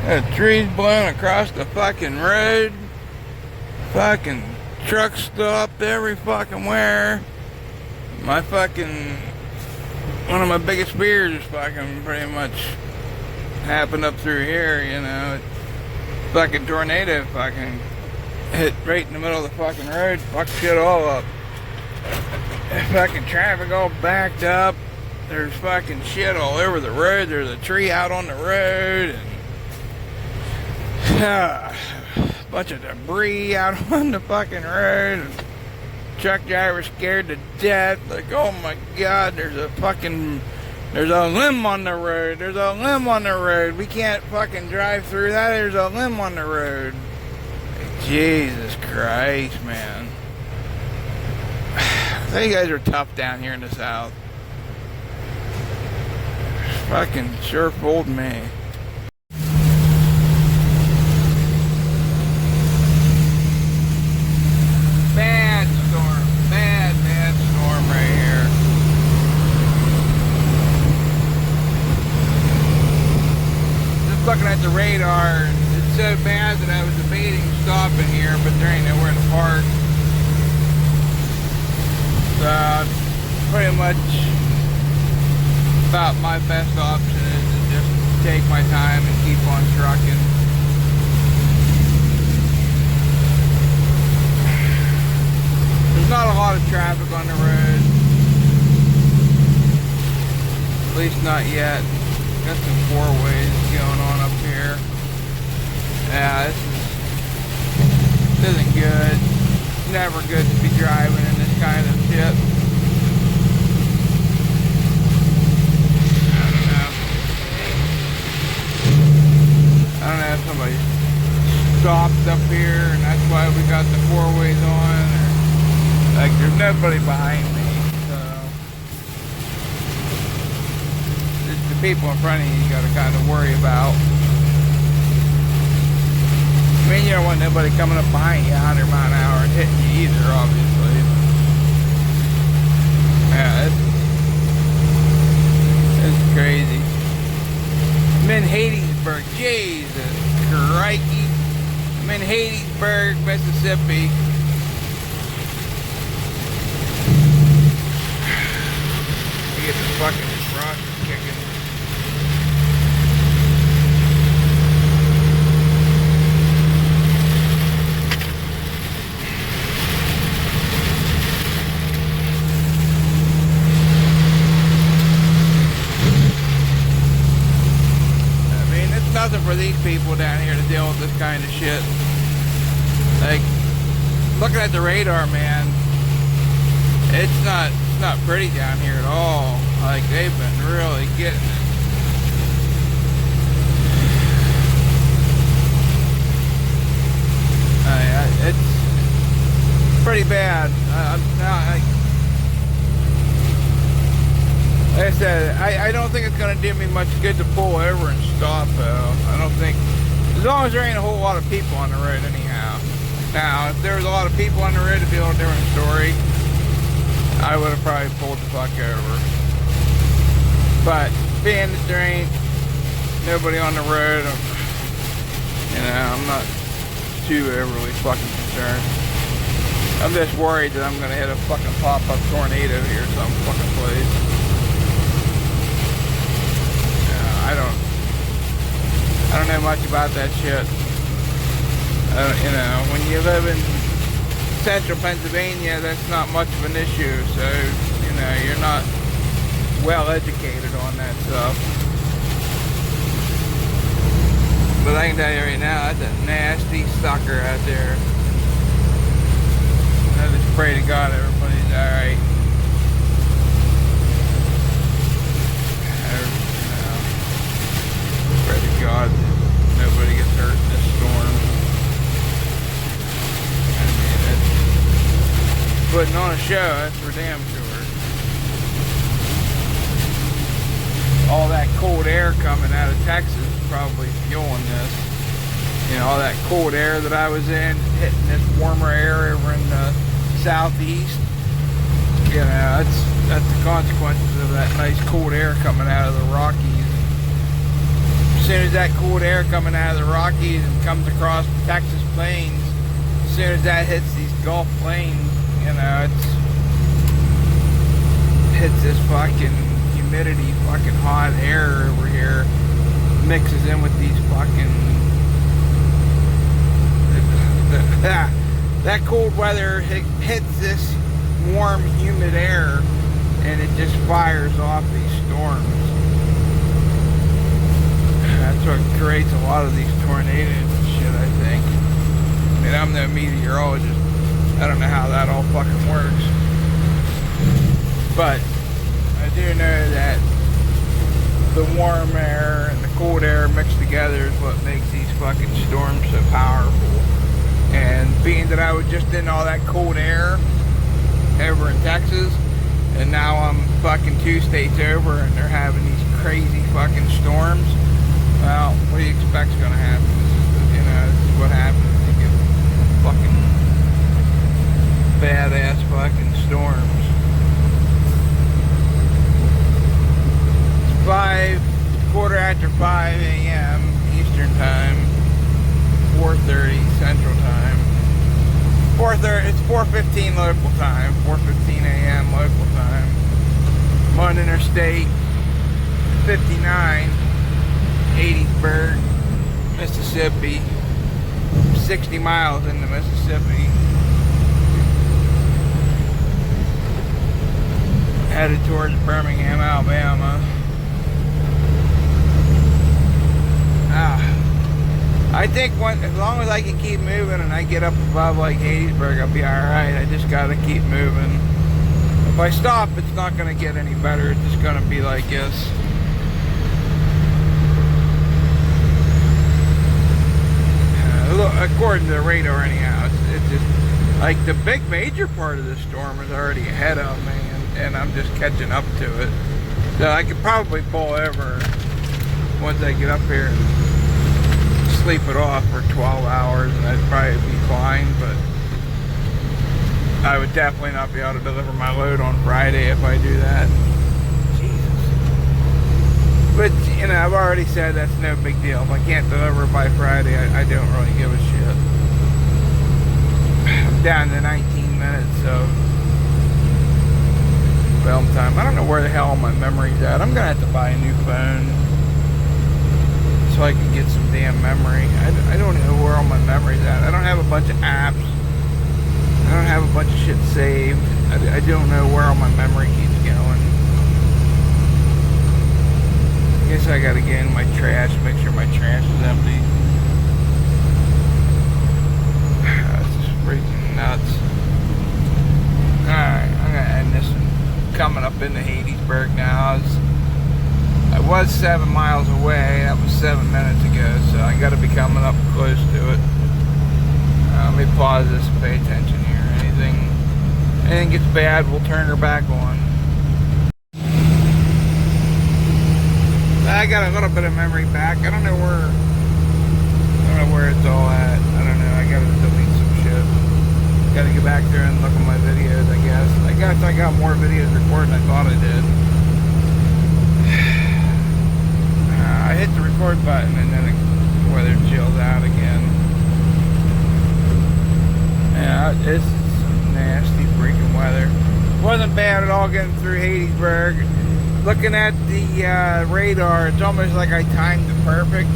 Got trees blowing across the fucking road. Fucking trucks stopped every fucking where. My fucking, one of my biggest fears is fucking pretty much happened up through here, you know. Fucking tornado fucking hit right in the middle of the fucking road, fucked shit all up. Fucking traffic all backed up. There's fucking shit all over the road. There's a tree out on the road and a bunch of debris out on the fucking road. And truck driver scared to death. Like, oh my god, there's a limb on the road. There's a limb on the road. We can't fucking drive through that. There's a limb on the road. Like, Jesus Christ, man. I think you guys are tough down here in the South. Fucking sure fooled me. Bad storm right here. Just looking at the radar, it's so bad that I was debating stopping here, but there ain't nowhere to park. So, pretty much about my best option is to just take my time and keep on trucking. There's not a lot of traffic on the road, at least not yet. Got some four ways going on up here. Yeah, this isn't good. It's never good to be driving in this kind of shit. I don't know if somebody stopped up here and that's why we got the four ways on, or like there's nobody behind me, so it's the people in front of you gotta kind of worry about. I mean, you don't want nobody coming up behind you 100 miles an hour and hitting you either, obviously. Yeah, it's crazy. I'm in Hattiesburg, Jesus crikey. I'm in Hattiesburg, Mississippi. Get the fucking frost kicking. Nothing for these people down here to deal with this kind of shit. Like, looking at the radar, man, it's not pretty down here at all. Like, they've been really getting it. It's pretty bad. Like I said, I don't think it's going to do me much good to pull over and stop, though. I don't think, as long as there ain't a whole lot of people on the road anyhow. Now, if there was a lot of people on the road, it'd be a different story. I would have probably pulled the fuck over. But, being that there ain't nobody on the road, you know, I'm not too overly fucking concerned. I'm just worried that I'm going to hit a fucking pop-up tornado here some fucking place. I don't know much about that shit. You know, when you live in central Pennsylvania, that's not much of an issue. So, you know, you're not well educated on that stuff. But I can tell you right now, that's a nasty sucker out there. I just pray to God everybody's alright. Pray to God nobody gets hurt in this storm. I mean, it's putting on a show, that's for damn sure. All that cold air coming out of Texas is probably fueling this. You know, all that cold air that I was in, hitting this warmer air over in the southeast. You know, that's the consequences of that nice cold air coming out of the Rockies. soon as that cold air coming out of the Rockies and comes across the Texas plains, as soon as that hits these Gulf plains, you know, hits this fucking humidity, fucking hot air over here, mixes in with these fucking that cold weather hits this warm, humid air, and it just fires off these storms. That's what creates a lot of these tornadoes and shit, I think. I mean, I'm no meteorologist. I don't know how that all fucking works. But I do know that the warm air and the cold air mixed together is what makes these fucking storms so powerful. And being that I was just in all that cold air over in Texas, and now I'm fucking 2 states over and they're having these crazy fucking storms, well, what do you expect's gonna happen? You know, this is what happens. You get fucking badass fucking storms. It's 5:15 a.m. Eastern time, 4:30 Central time. 4:30. It's 4:15 local time. 4:15 a.m. local time. I'm on Interstate 59, Hattiesburg, Mississippi. 60 miles into Mississippi. Headed towards Birmingham, Alabama. I think as long as I can keep moving and I get up above like Hattiesburg, I'll be alright. I just gotta keep moving. If I stop, it's not gonna get any better. It's just gonna be like this. Look, according to the radar anyhow, it's just like the big major part of the storm is already ahead of me, and I'm just catching up to it. So I could probably pull over once I get up here and sleep it off for 12 hours, and I'd probably be fine, but I would definitely not be able to deliver my load on Friday if I do that. Jesus. But, you know, I've already said that's no big deal. If I can't deliver by Friday, I don't really give a shit. I'm down to 19 minutes of film time. I don't know where the hell my memory's at. I'm gonna have to buy a new phone so I can get some damn memory. I don't know where all my memory's at. I don't have a bunch of apps. I don't have a bunch of shit saved. I don't know where all my memory keeps going. I guess I gotta get in my trash, make sure my trash is empty. That's just freaking nuts. Alright, I'm gonna end this one. Coming up into Hattiesburg now. I was 7 miles away. That was 7 minutes ago, so I got to be coming up close to it. Let me pause this and pay attention here. Anything gets bad, we'll turn her back on. I got a little bit of memory back. I don't know where it's all at. I don't know. I got to delete some shit. Got to get back there and look at my videos, I guess. I got more videos recorded than I thought I did. I hit the record button and then the weather chills out again. Yeah, it's some nasty freaking weather. Wasn't bad at all getting through Hattiesburg. Looking at the radar, it's almost like I timed it perfect,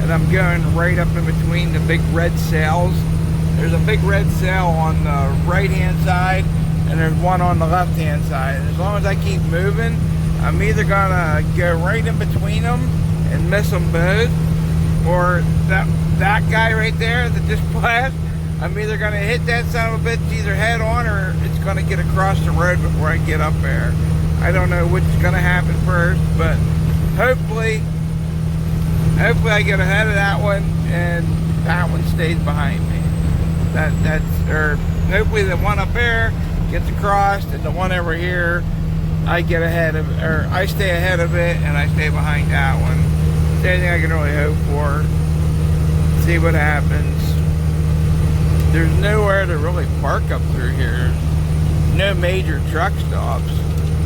and I'm going right up in between the big red sails. There's a big red sail on the right hand side, and there's one on the left hand side. As long as I keep moving, I'm either gonna go right in between them and miss them both, or that guy right there that just splashed, I'm either gonna hit that son of a bitch either head on, or it's gonna get across the road before I get up there. I don't know which is gonna happen first, but hopefully I get ahead of that one and that one stays behind me. Or hopefully the one up there gets across, and the one over here I get ahead of, or I stay ahead of it and I stay behind that one. It's anything I can really hope for. See what happens. There's nowhere to really park up through here. No major truck stops.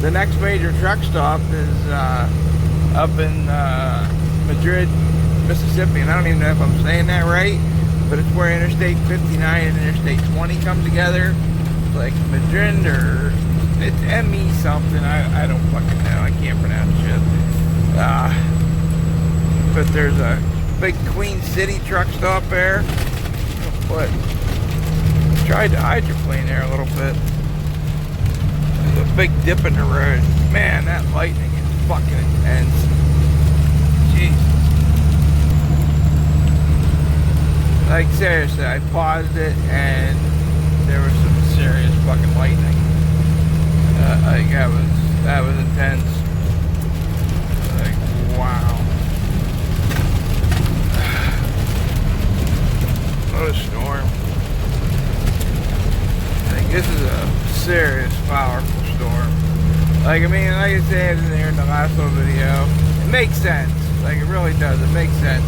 The next major truck stop is up in Madrid, Mississippi, and I don't even know if I'm saying that right, but it's where Interstate 59 and Interstate 20 come together. It's like Madrid, or it's ME something. I don't fucking know. I can't pronounce shit. But there's a big Queen City truck stop there. But tried to hydroplane there a little bit. There's a big dip in the road. Man, that lightning is fucking intense. Jeez. Like seriously, I paused it and there was some serious fucking lightning. Like that was intense. Like wow. What a storm. Like this is a serious, powerful storm. Like I mean, like I said in there in the last little video, it makes sense. Like it really does. It makes sense.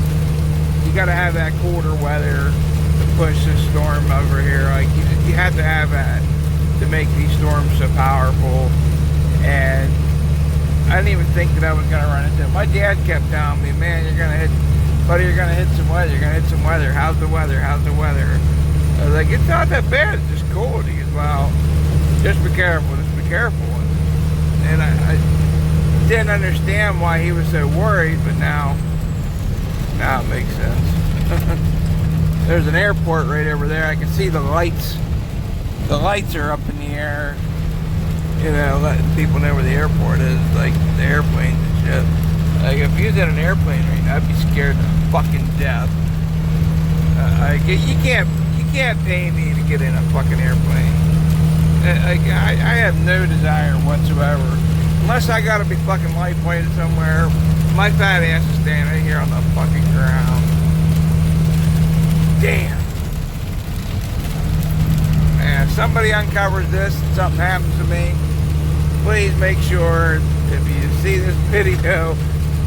You got to have that colder weather to push this storm over here. Like you have to have that to make these storms so powerful. And I didn't even think that I was gonna run into it. My dad kept telling me, "Man, you're gonna hit, buddy. You're gonna hit some weather. You're gonna hit some weather. How's the weather? How's the weather?" I was like, "It's not that bad. It's just cold." He goes, "Well, just be careful. Just be careful." And I didn't understand why he was so worried, but now it makes sense. There's an airport right over there. I can see the lights. The lights are up in the air. You know, letting people know where the airport is, like the airplanes and shit. Like if you was in an airplane right now, I'd be scared to fucking death. You can't pay me to get in a fucking airplane. Like I have no desire whatsoever, unless I gotta be fucking light-weighted somewhere. My fat ass is staying right here on the fucking ground. Damn. Man, if somebody uncovers this and something happens to me, please make sure, if you see this video,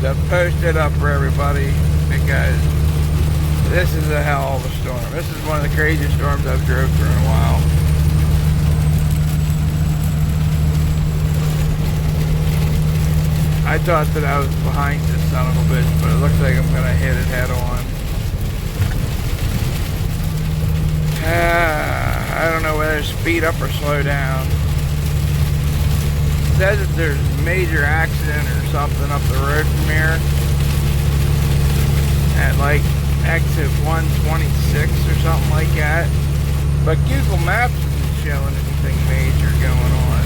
to post it up for everybody, because this is a hell of a storm. This is one of the craziest storms I've drove through in a while. I thought that I was behind this son of a bitch, but it looks like I'm gonna hit it head on. I don't know whether to speed up or slow down. It says that there's a major accident or something up the road from here at like exit 126 or something like that. But Google Maps isn't showing anything major going on.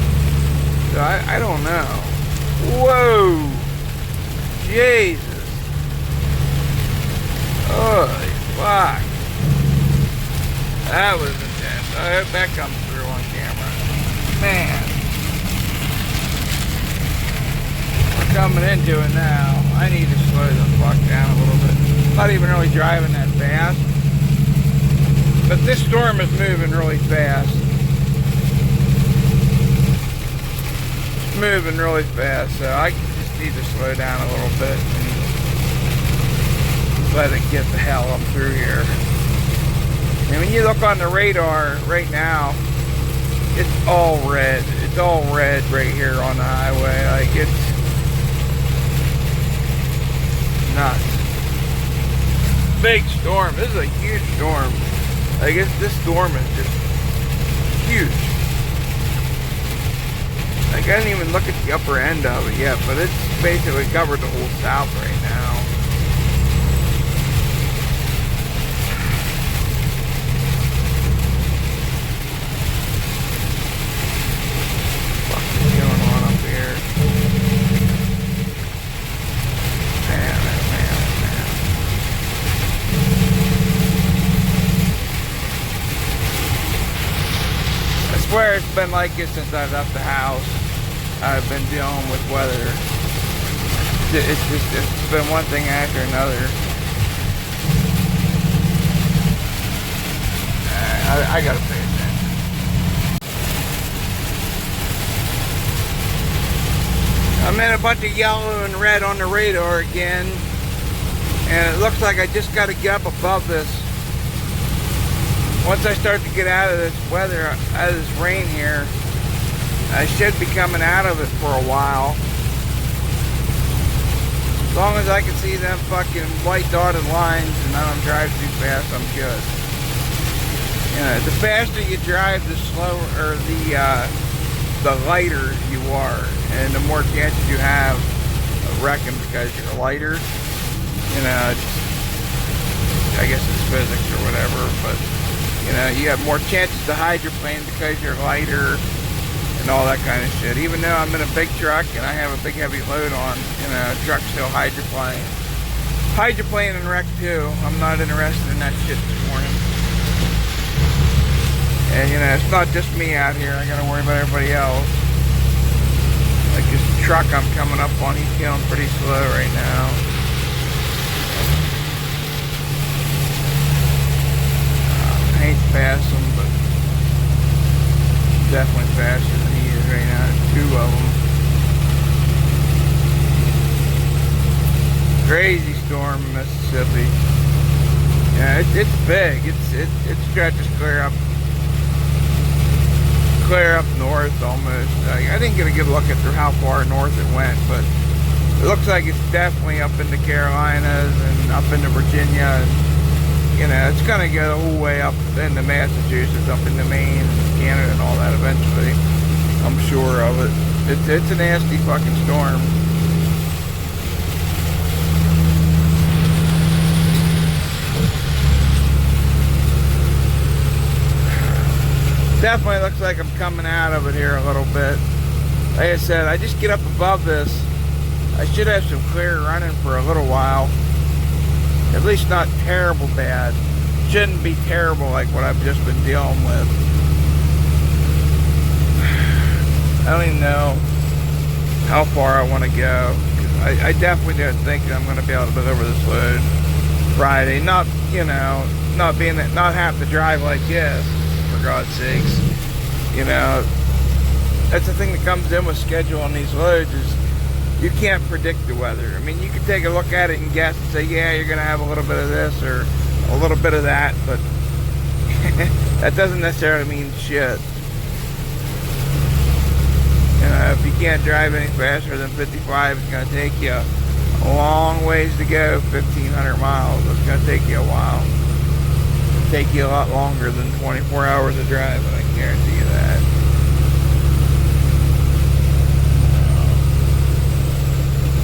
So I don't know. Whoa! Jesus! Holy fuck! That was intense. I hope that comes through on camera. Man! We're coming into it now. I need to slow the fuck down a little bit. I'm not even really driving that fast. But this storm is moving really fast. It's moving really fast, so I just need to slow down a little bit and let it get the hell up through here. And when you look on the radar right now, it's all red. It's all red right here on the highway. Like it's nuts. Big storm. This is a huge storm. Like this storm is just huge. Like I didn't even look at the upper end of it yet, but it's basically covered the whole south right now. What's going on up here? Man, oh man, oh man. I swear it's been like this since I left the house. I've been dealing with weather. It's been one thing after another. I gotta pay attention. I'm in a bunch of yellow and red on the radar again, and it looks like I just gotta get up above this. Once I start to get out of this weather, out of this rain here, I should be coming out of it for a while. As long as I can see them fucking white dotted lines and I don't drive too fast, I'm good. You know, the faster you drive, the slower, or the lighter you are, and the more chances you have of wrecking because you're lighter. You know, I guess it's physics or whatever, but you know, you have more chances to hydroplane because you're lighter and all that kind of shit. Even though I'm in a big truck and I have a big heavy load on, you know, truck still hydroplane. Hydroplane and wreck too. I'm not interested in that shit this morning. And you know, it's not just me out here. I gotta worry about everybody else. Like this truck I'm coming up on, he's going pretty slow right now. I hate to pass him, but definitely faster than he is right now. There's two of them. Crazy storm in Mississippi. Yeah, it's big. It stretches clear up north almost. I didn't get a good look at how far north it went, but it looks like it's definitely up in the Carolinas and up into Virginia. And, you know, it's gonna go the whole way up into Massachusetts, up into Maine and Canada and all that eventually. I'm sure of it. It's a nasty fucking storm. Definitely looks like I'm coming out of it here a little bit. Like I said, I just get up above this. I should have some clear running for a little while. At least not terrible bad. Shouldn't be terrible like what I've just been dealing with. I don't even know how far I want to go. I definitely don't think I'm going to be able to deliver this load Friday. Not, you know, not have to drive like this, for God's sakes. You know, that's the thing that comes in with scheduling these loads is you can't predict the weather. I mean, you can take a look at it and guess and say, yeah, you're going to have a little bit of this or a little bit of that, but that doesn't necessarily mean shit. You know, if you can't drive any faster than 55, it's going to take you a long ways to go, 1,500 miles. It's going to take you a while. It'll take you a lot longer than 24 hours of driving, I can guarantee you that.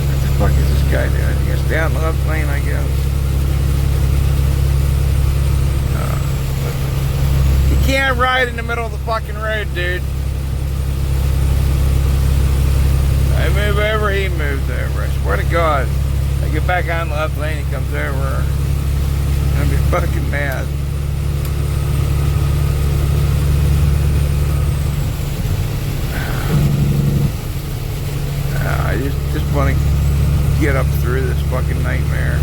What the fuck is this guy doing? He gonna stay out in the left lane, I guess. You can't ride in the middle of the fucking road, dude. I move over, he moves over. I swear to God. I get back on the left lane, he comes over. I'm gonna be fucking mad. I just want to get up through this fucking nightmare.